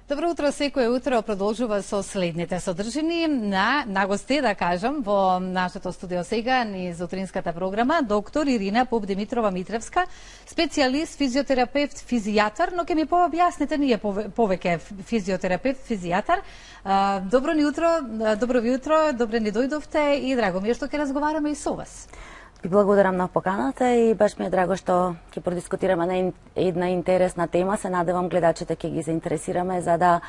Добро утро, секое утро продолжува со следните содржини на гости, да кажам, во нашето студио сега низ утринската програма, доктор Ирина Поп-Димитрова Митревска, специјалист, физиотерапевт, физијатар, но ќе ми пообјасните, ние повеќе физиотерапевт, физијатар. Добро ви утро, добре ни дојдовте и драго ми е што ќе разговараме и со вас. Ви благодарам на поканата и баш ми е драго што ќе продискутираме на една интересна тема. Се надевам гледачите ќе ги заинтересираме за да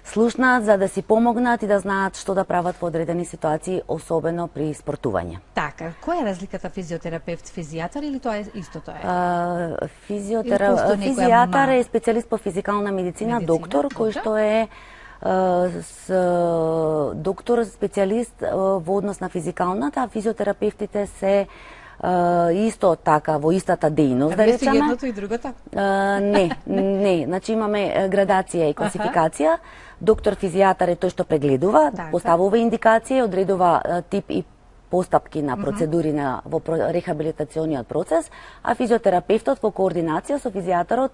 слушнат, за да си помогнат и да знаат што да прават во одредени ситуации, особено при спортување. Така, која е разликата физиотерапевт, физијатар или тоа е истото е? Физијатар е специјалист по физикална медицина, доктор кој што е доктор специјалист во однос на физикалната, а физиотерапевтите се исто така во истата дејност, да речеме. Едното и другото? Не, значи имаме градација и класификација. Доктор физијатар е тој што прегледува, поставува индикација, одредува тип и постапки на процедури во рехабилитациониот процес, а физиотерапевтот во координација со физијатарот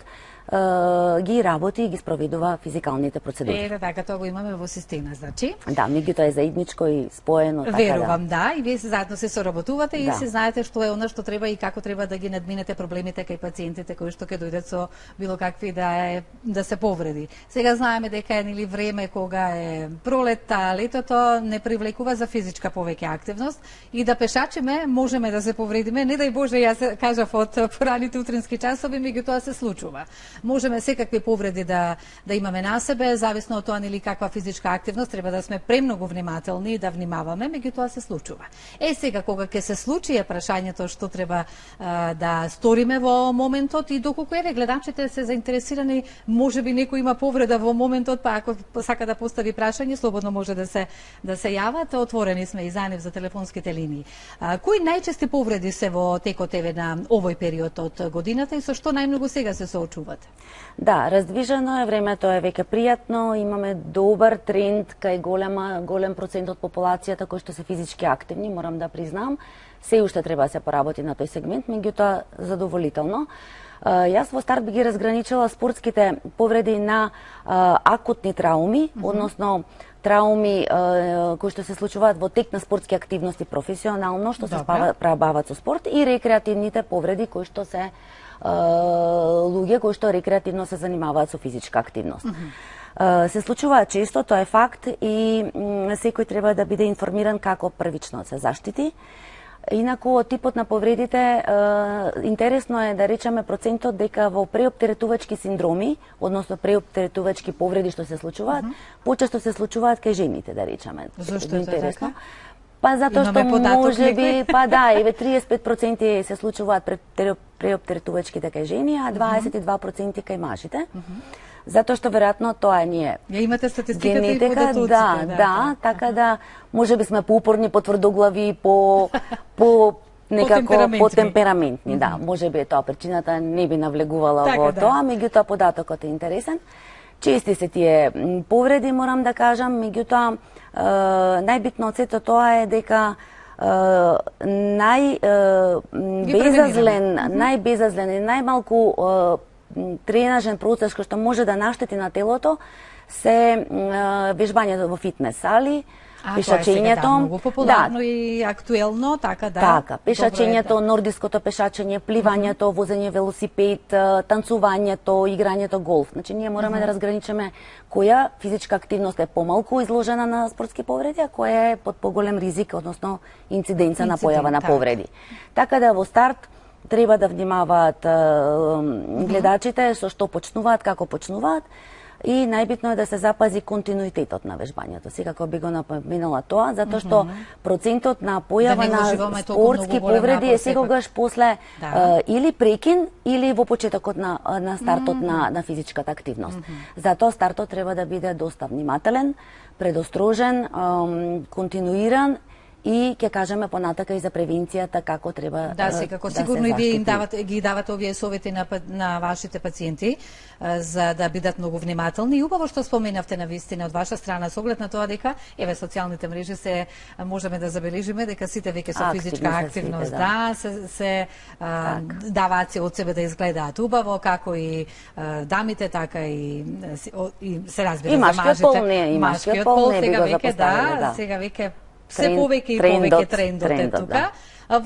ги работи и ги спроведува физикалните процедури. Така, тоа го имаме во система, значи? Да, меѓутоа е заедничко и споено, така верувам, да, и вие заедно се соработувате и се знаете што е она што треба и како треба да ги надминете проблемите кај пациентите кои што ќе дојдат со било какви да се повреди. Сега знаеме дека е нели време кога е пролетта, летото не привлекува за физичка повеќе активност и да пешачиме можеме да се повредиме, не дај Боже, јас кажав од пораните утрински часови, меѓутоа се случува. Можеме секакви повреди да имаме на себе, зависно од тоа нели каква физичка активност, треба да сме премногу внимателни и да внимаваме, меѓутоа се случува. Сега кога ќе се случи е прашањето што треба да сториме во моментот и доколку гледачите се заинтересирани, можеби некој има повреда во моментот, па ако сака да постави прашање, слободно може да се јават, отворени сме и за нив за телефонските линии. Кои најчести повреди се во текот на овој период од годината и со што најмногу сега се соочувате? Да, раздвижено е, времето е веќе пријатно, имаме добар тренд кај голем процент од популацијата кои што се физички активни, морам да признам. Се уште треба да се поработи на тој сегмент, меѓутоа задоволително. Јас во старт би ги разграничила спортските повреди на акутни трауми, односно трауми кои што се случуваат во тек на спортски активности професионално, што се прабават со спорт, и рекреативните повреди кои што се луѓе кои што рекреативно се занимаваат со физичка активност. Се случуваат често, тоа е факт, и секој треба да биде информиран како првично се заштити. Инаку, типот на повредите, интересно е да речеме процентот дека во преоптеретувачки синдроми, односно преоптеретувачки повреди што се случуваат, почесто се случуваат кај жените, да речеме. Зошто е тоа така? Па затоа што можеби, 35% се случуваат преоптеретувачките кај жени, а 22% кај мажите. Затоа што веројатно тоа ние ја имате статистиката и податоците. Да, така да можеби сме поупорни, потврдоглави, по темпераментни, да, можеби е тоа причината, не би навлегувала во тоа, меѓутоа податокот е интересен. Чести се тие повреди, морам да кажам, меѓутоа најбитно од сето тоа е дека најбезазлен и најмалку тренажен процес кој што може да наштети на телото се вежбањето во фитнес сали, пешачењето, многу популарно и актуелно, така да. Така, пешачењето, нордиското пешачење, пливањето, возење велосипед, танцувањето, играњето голф. Значи ние мораме да разграничиме која физичка активност е помалку изложена на спортски повреди, а која е под поголем ризик, односно инциденца на појава на повреди. Така да во старт треба да внимаваат гледачите со што почнуваат, како почнуваат, и најбитно е да се запази континуитетот на вежбањето. Секако би го напоменала тоа, затоа што процентот на појава на спортски повреди е секогаш после или прекин, или во почетокот на стартот на физичката активност. Затоа стартот треба да биде доста внимателен, предострожен, континуиран и ќе кажеме понатака и за превенцијата како треба да се како сигурно и вие им давате овие совети на вашите пациенти за да бидат многу внимателни и убаво што споменавте на вистина од ваша страна со оглед на тоа дека еве социјалните мрежи се можеме да забележиме дека сите веќе со физичка активност се даваат се од себе да изгледаат убаво како и дамите така и се разбира за мажите машкиот пол сега веќе сега веќе се повеќе и повеќе трендот е тука.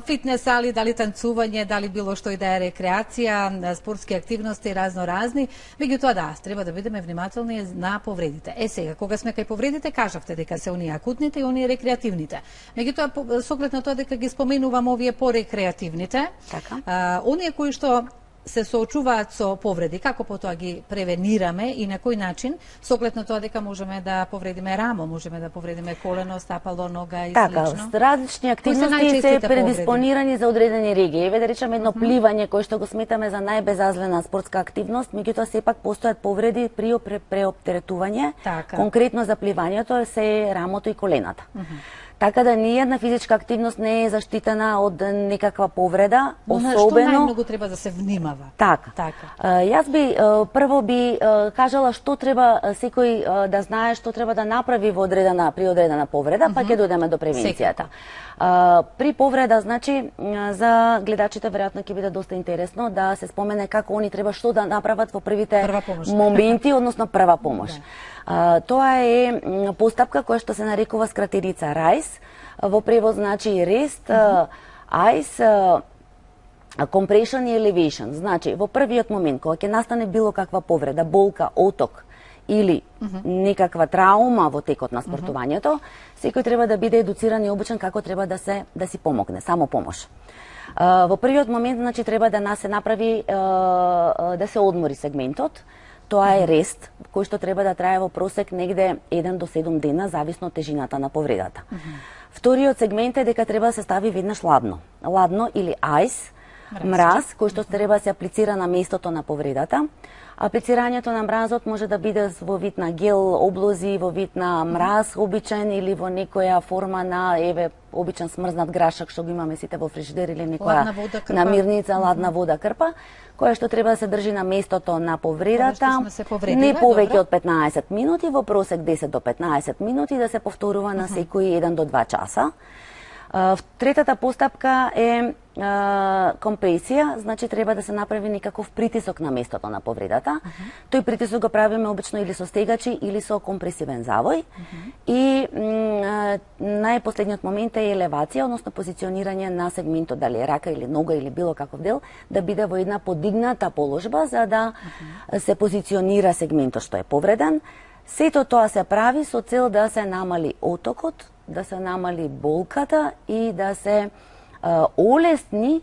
Фитнес сали, дали танцување, дали било што и да е рекреација, спортски активности разни. Меѓутоа да, треба да бидеме внимателни на повредите. Сега, кога сме кај повредите, кажавте дека се оние акутните и оние рекреативните. Меѓутоа, со оглед на тоа дека ги споменувам овие порекреативните, оние кои што се соочуваат со повреди, како потоа ги превенираме и на кој начин, со оглед на тоа дека можеме да повредиме рамо, можеме да повредиме колено, стапало, нога и слично. Така, различни активности се предиспонирани за одредени регии. Еве да речеме едно пливање кое што го сметаме за најбезазлена спортска активност, меѓутоа сепак постојат повреди при преоптеретување. Конкретно за пливањето се рамото и колената. Така да ниједна физичка активност не е заштитена од некаква повреда, особено. Што најмногу треба да се внимава? Така. Јас би прво би кажала што треба секој да знае што треба да направи при одредена повреда, па ќе дојдеме до превенцијата. При повреда, значи, за гледачите веројатно ќе биде доста интересно да се спомене како они треба што да направат во првите моменти, односно прва помош. Тоа е постапка која што се нарекува скратеница RICE, во превод значи REST, ICE, Compression и Elevation. Значи, во првиот момент кога ќе настане било каква повреда, болка, оток или некаква траума во текот на спортувањето, секој треба да биде едуциран и обучен како треба да си помогне, само помош. Во првиот момент, значи, треба да се направи да се одмори сегментот. Тоа е рест, кој што треба да трае во просек негде 1 до 7 дена, зависно од тежината на повредата. Вториот сегмент е дека треба да се стави веднаш ладно. Ладно или ice, мраз, кој што треба да се аплицира на местото на повредата. Аплицирањето на мразот може да биде во вид на гел облози, во вид на мраз обичен или во некоја форма на обичен смрзнат грашак што го имаме сите во фрижидер или некоја намирница, ладна вода крпа, која што треба да се држи на местото на повредата, не повеќе од 15 минути, во просек 10 до 15 минути, да се повторува на секои 1 до 2 часа. Третата постапка е компресија, значи треба да се направи некаков притисок на местото на повредата. Тој притисок го правиме обично или со стегачи или со компресивен завој. И најпоследниот момент е елевација, односно позиционирање на сегментот, дали е рака или нога или било каков дел, да биде во една подигната положба за да се позиционира сегментот што е повреден. Сето тоа се прави со цел да се намали отокот, да се намали болката и да се олесни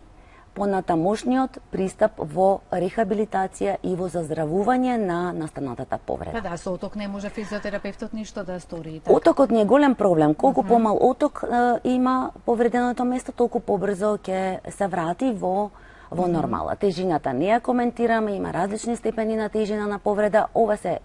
понатамошниот пристап во рехабилитација и во заздравување на настанатата повреда. Да, со оток не може физиотерапевтот ништо да стори. Така. Отокот не е голем проблем. Колку помал оток има повреденото место, толку побрзо ќе се врати во нормала. Тежината не ја коментираме, има различни степени на тежина на повреда. Ова се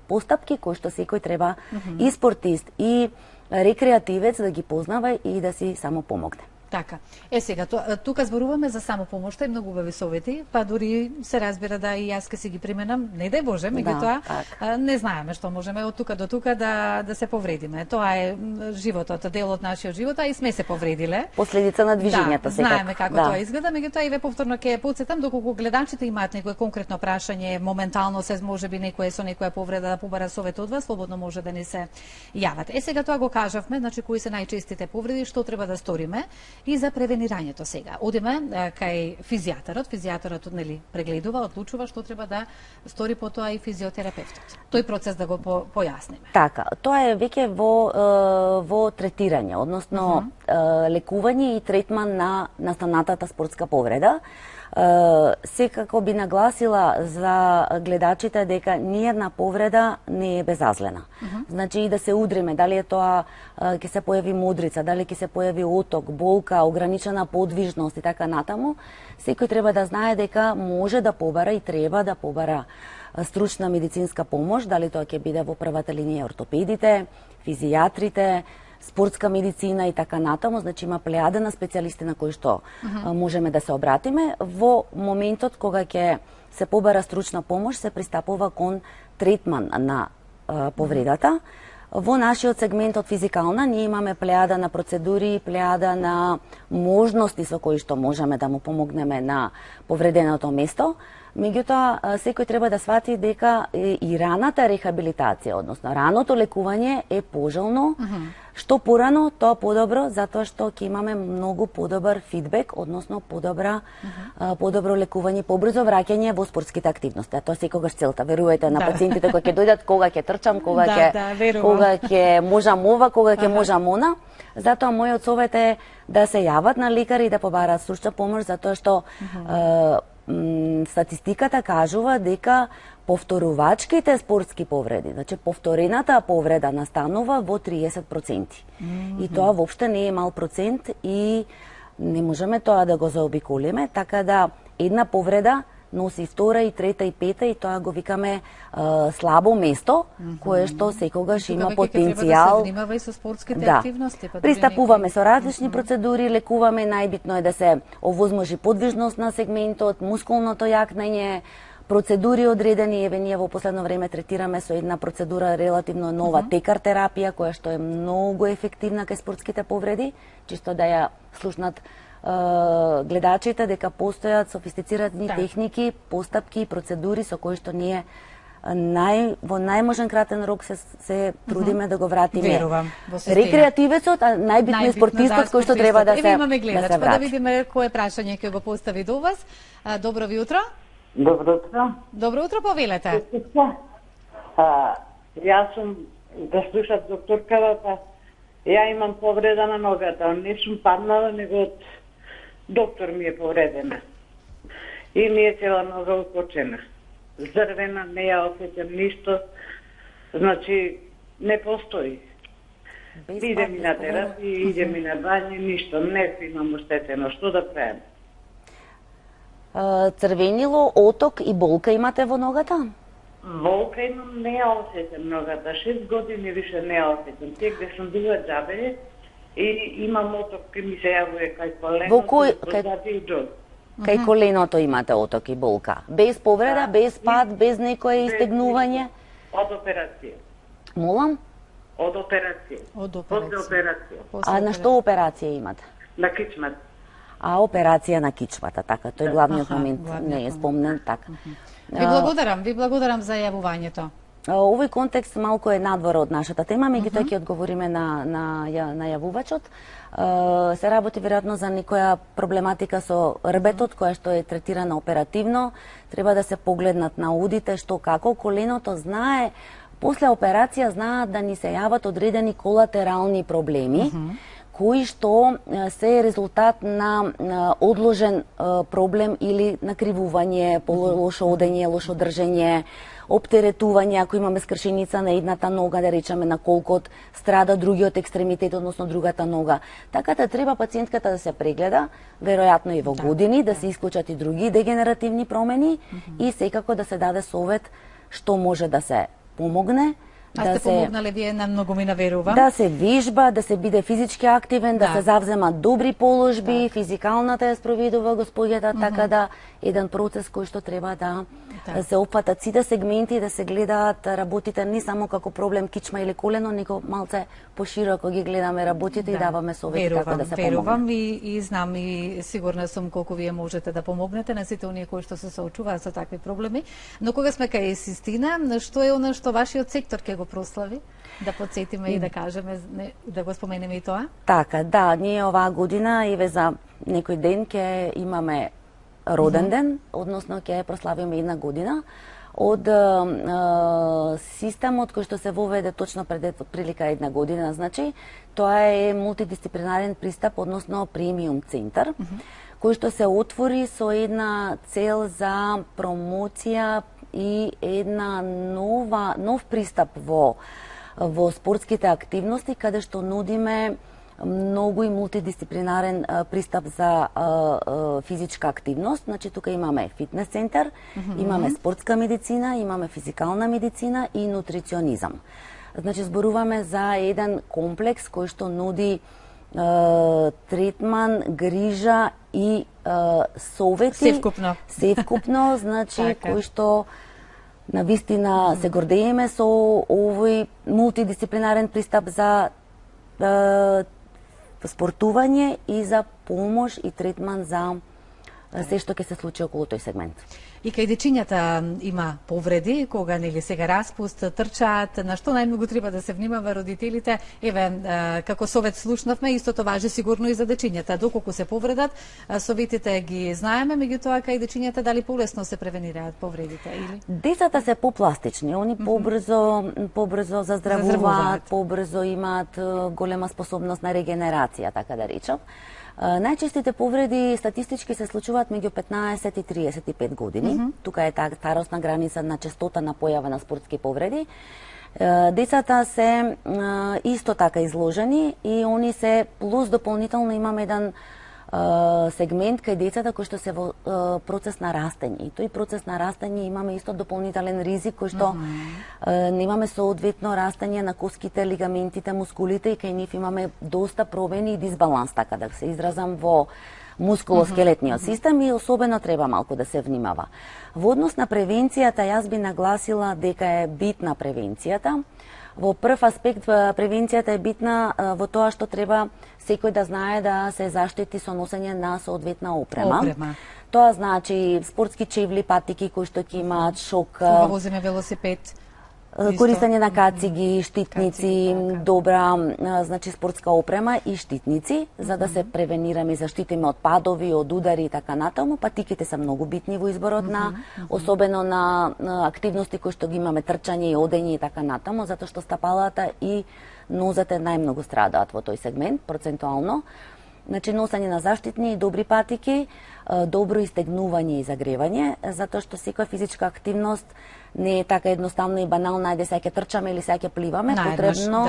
постапки кои што секој треба и спортист и рекреативец да ги познава и да си само помогне. Така. Сега, тука зборуваме за самопомошта и многу убави совети, па дури се разбира да и јас ке си ги применам, не дај Боже, меѓутоа не знаеме што можеме од тука до тука да се повредиме. Тоа е животот, дел од нашиот живот, а и сме се повредиле. Последица на движењето секако. Знаеме како тоа изгледа, меѓутоа и ве повторно ќе потсетам доколку гледачите имаат некое конкретно прашање, моментално се можеби некој со некоја повреда да побара совет од вас, слободно може да не се јават. Сега тоа го кажавме, значи кои се најчестите повреди, што треба да сториме. И за превенирањето сега. Одиме кај физијаторот нели прегледува, одлучува што треба да стори потоа и физиотерапевтот. Тој процес да го појасниме. Така, тоа е веќе во третирање, односно лекување и третман на настанатата спортска повреда. Секако би нагласила за гледачите дека ниједна повреда не е безазлена. Значи и да се удриме, дали е тоа ќе се појави мудрица, дали ќе се појави оток, болка, ограничена подвижност и така натаму, секој треба да знае дека може да побара и треба да побара стручна медицинска помош, дали тоа ќе биде во првата линија ортопедите, физијатрите, спортска медицина и така натаму, значи има плејада на специјалисти на кои што можеме да се обратиме. Во моментот кога ќе се побара стручна помош, се пристапува кон третман на повредата. Во нашиот сегмент од физикална ние имаме плејада на процедури, плејада на можности со кои што можеме да му помогнеме на повреденото место. Меѓутоа, секој треба да свати дека и раната рехабилитација, односно раното лекување е пожелно. Што порано, тоа подобро, затоа што ќе имаме многу подобар фидбек, односно подобро лекување, побрзо враќање во спортските активности. А тоа секогаш целта. Верувајте на пациентите кои ќе дојдат, кога ќе трчам, кога ќе можам ова, кога ќе можам она. Затоа мојот совет е да се јават на лекари и да побараат стручна помош, затоа што статистиката кажува дека повторувачките спортски повреди, значи повторената повреда настанува во 30%. И тоа воопште не е мал процент и не можеме тоа да го заобиколиме, така да една повреда носи втора и трета и пета и тоа го викаме слабо место, кое што секогаш има потенцијал. Да, пристапуваме со различни процедури, лекуваме, најбитно е да се овозможи подвижност на сегментот, мускулното јакнење, процедури одредени, еве ние во последно време третираме со една процедура релативно нова текар терапија, која што е многу ефективна кај спортските повреди, чисто да ја слушнат гледачите дека постојат софистицирани техники, постапки и процедури со кои што ние во најможен кратен рок се трудиме да го вратиме. Верувам. Рекреативецот, а најбитно е спортистот кој што треба да се врати. Имаме гледач, па да видиме кое прашање ќе го постави до вас. Добро ви утро. Добро утро. Добро утро, повелете. Јас сум да слушат докторката, ја имам повреда на ногата, не сум паднала, него од доктор ми е повредена. И ми е цела нога укочена. Зрвена, не ја осеќам ништо, значи не постои. Иде ми на терапија, иде ми на бање, ништо, не имам оштетено, што да правам? Црвенило, оток и болка имате во ногата? Болка имам, не ја осеќам ногата, 6 години више не ја осеќам. Тек де сум била џабе и имам оток и ми се јавува кај коленото, кај коленото имате оток и болка? Без повреда, без пад, без некое истегнување? Од операција. Молам? Од операција. После операција. А на што операција имате? На кичмата. А операција на кичмата, така, тој главниот момент не е спомнен, така. Ви благодарам за јавувањето. Овој контекст малку е надвор од нашата тема, меѓутоа ќе одговориме на јавувачот. Се работи веројатно за некоја проблематика со рбетот, која што е третирана оперативно. Треба да се погледнат на аудите, што како коленото знае, после операција знаат да ни се јават одредени колатерални проблеми, кои што се резултат на одложен проблем или накривување, лошо одење, лошо држење, оптеретување, ако имаме скршеница на едната нога, да речеме на колкот, страда другиот екстремитет, односно другата нога. Така да треба пациентката да се прегледа, веројатно и во години, да се исклучат и други дегенеративни промени и секако да се даде совет што може да се помогне. А сте помогнале вие на многумина, верувам. Да се вежба, да се биде физички активен, да се завземат добри положби, физикалната ја спроведува господјата, така да еден процес кој што треба да се опфатат сите сегменти и да се гледаат работите не само како проблем кичма или колено, него малце пошироко ги гледаме работите и даваме совети како да се помогне. Верувам и знам и сигурна сум колку вие можете да помогнете на сите оние кои што се соочуваат со такви проблеми. Но кога сме кај систина, што е она што вашиот сектор ќе го прослави? Да подсетиме и да кажеме, да го споменеме и тоа? Така, да, ние оваа година и за некој ден ќе имаме роден ден, односно ќе прославиме една година од системот кој што се воведе точно пред прилика една година. Значи, тоа е мултидисциплинарен пристап, односно премиум центар, кој што се отвори со една цел за промоција и една нов пристап во спортските активности, каде што нудиме многу и мултидисциплинарен пристап за физичка активност. Значи, тука имаме фитнес центар, имаме спортска медицина, имаме физикална медицина и нутриционизам. Значи зборуваме за еден комплекс кој што нуди третман, грижа и совети. Севкупно, значи кој што на вистина се гордееме со овој мултидисциплинарен пристап за спортување и за помош и третман за се што ќе се случи околу тој сегмент. И кај дечињата има повреди, кога нели сега распуст, трчаат, на што најмногу треба да се внимава родителите? Еве, како совет слушнавме, истото важи сигурно и за дечињата. Доколку се повредат, советите ги знаеме, меѓутоа кај дечињата дали полесно се превенираат повредите или? Децата се попластични, они побрзо заздравуваат, побрзо имаат голема способност на регенерација, така да речам. Најчестите повреди статистички се случуваат меѓу 15 и 35 години. Тука е таа старосна граница на честота на појава на спортски повреди. Децата се исто така изложени и они се плюс дополнително имаме еден сегмент кај децата кои што се во процес на растење. И тој процес на растење имаме исто дополнителен ризик кој што немаме соодветно растење на коските, лигаментите, мускулите и кај нив имаме доста промени и дисбаланс, така да се изразам, во мускулоскелетниот систем и особено треба малку да се внимава. Во однос на превенцијата, јас би нагласила дека е битна превенцијата. Во прв аспект превенцијата е битна во тоа што треба секој да знае да се заштити со носење на соодветна опрема. Тоа значи спортски чевли, патики кои што ќе имаат шок, кога возиме велосипед, користење на кациги, штитници, добра значи спортска опрема и штитници за да се превенираме и заштитиме од падови, од удари и така натаму. Патиките се многу битни во изборот на особено на активности кои што ги имаме, трчање и одење и така натаму, затоа што стапалата и нозете најмногу страдаат во тој сегмент процентуално. Значи носење на заштитни и добри патики, добро истегнување и загревање, затоа што секоја физичка активност не е така едноставно и банална, ајде сега ќе трчаме или сега ќе пливаме, потребно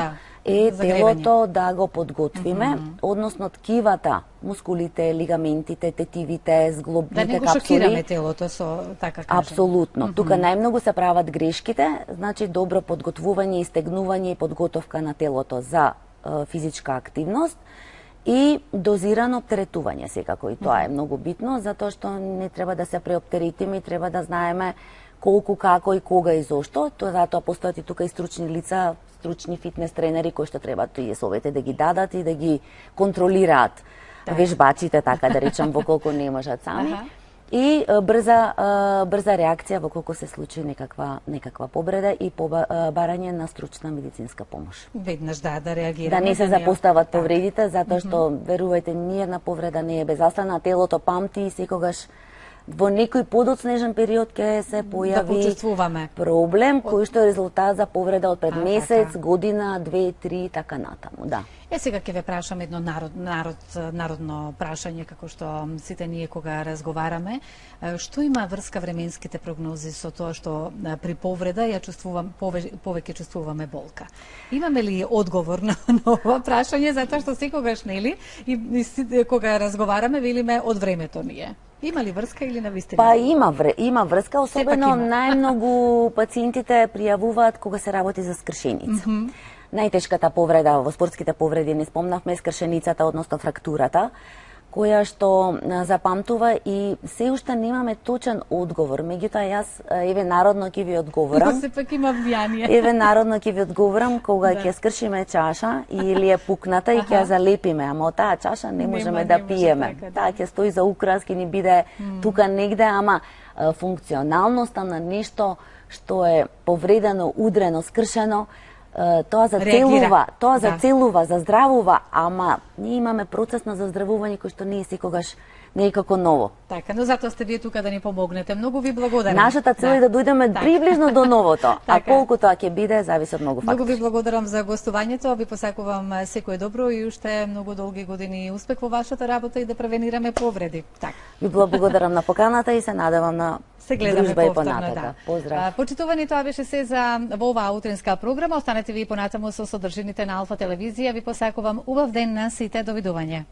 е телото да го подготвиме, односно ткивата, мускулите, лигаментите, тетивите, зглобните капсули. Да не го шокираме телото со така кажем. Апсолутно. Тука најмногу се прават грешките, значи добро подготвување, истегнување и подготовка на телото за физичка активност и дозирано оптеретување секако. И тоа е многу битно, затоа што не треба да се преоптеретиме и треба да знаеме колку, како и кога и зошто. Затоа постојат и тука и стручни лица, стручни фитнес тренери кои што треба тие совети да ги дадат и да ги контролираат вежбачите, така да речам, во колку не можат сами. И брза реакција во колку се случи некаква повреда и барање на стручна медицинска помош. Веднаш да реагираме. Да не се запостават повредите, затоа што верувајте, ниедна повреда не е безаслена, телото памти и секогаш во некој подоцнежен период ќе се појави проблем кој што е резултат за повреда од пред месец, година, 2, 3 така натаму, да. Сега ќе ве прашам едно народно прашање, како што сите ние кога разговараме. Што има врска временските прогнози со тоа што при повреда ја повеќе чувствуваме болка? Имаме ли одговор на ова прашање, затоа што секогаш, нели, и кога разговараме, велиме од времето ни е. Има ли врска или навистина? Па има врска, особено најмногу пациентите пријавуваат кога се работи за скршеница. Најтешката повреда во спортските повреди, не спомнавме, скршеницата, односно фрактурата, која што запамтува и се уште немаме точен одговор. Меѓутоа јас еве народно ќе ви одговорам. Сепак има влијание. Еве народно ќе ви одговорам кога ќе скршиме чаша или е пукната и ќе ја залепиме, ама од таа чаша не можеме да пиеме. Таа ќе стои за украс, ќе ни биде тука негде, ама функционалноста на нешто што е повредено, удрено, скршено, тоа зацелува, заздравува, ама ние имаме процес на заздравување кој што не е секогаш некако ново. Така, но затоа сте вие тука да ни помогнете. Многу ви благодарам. Нашата цел е да дојдеме приближно до новото, а колку тоа ќе биде зависи од многу фактори. Многу ви благодарам за гостувањето, ви посакувам секое добро и уште многу долги години успех во вашата работа и да превенираме повреди. Така. Ви благодарам на поканата и се надевам на се гледаме повторно, да. Поздрав. Почитувани, тоа беше се за во оваа утринска програма. Останете ви понатаму со содржините на Алфа телевизија. Ви посакувам убав ден на сите. Довидување.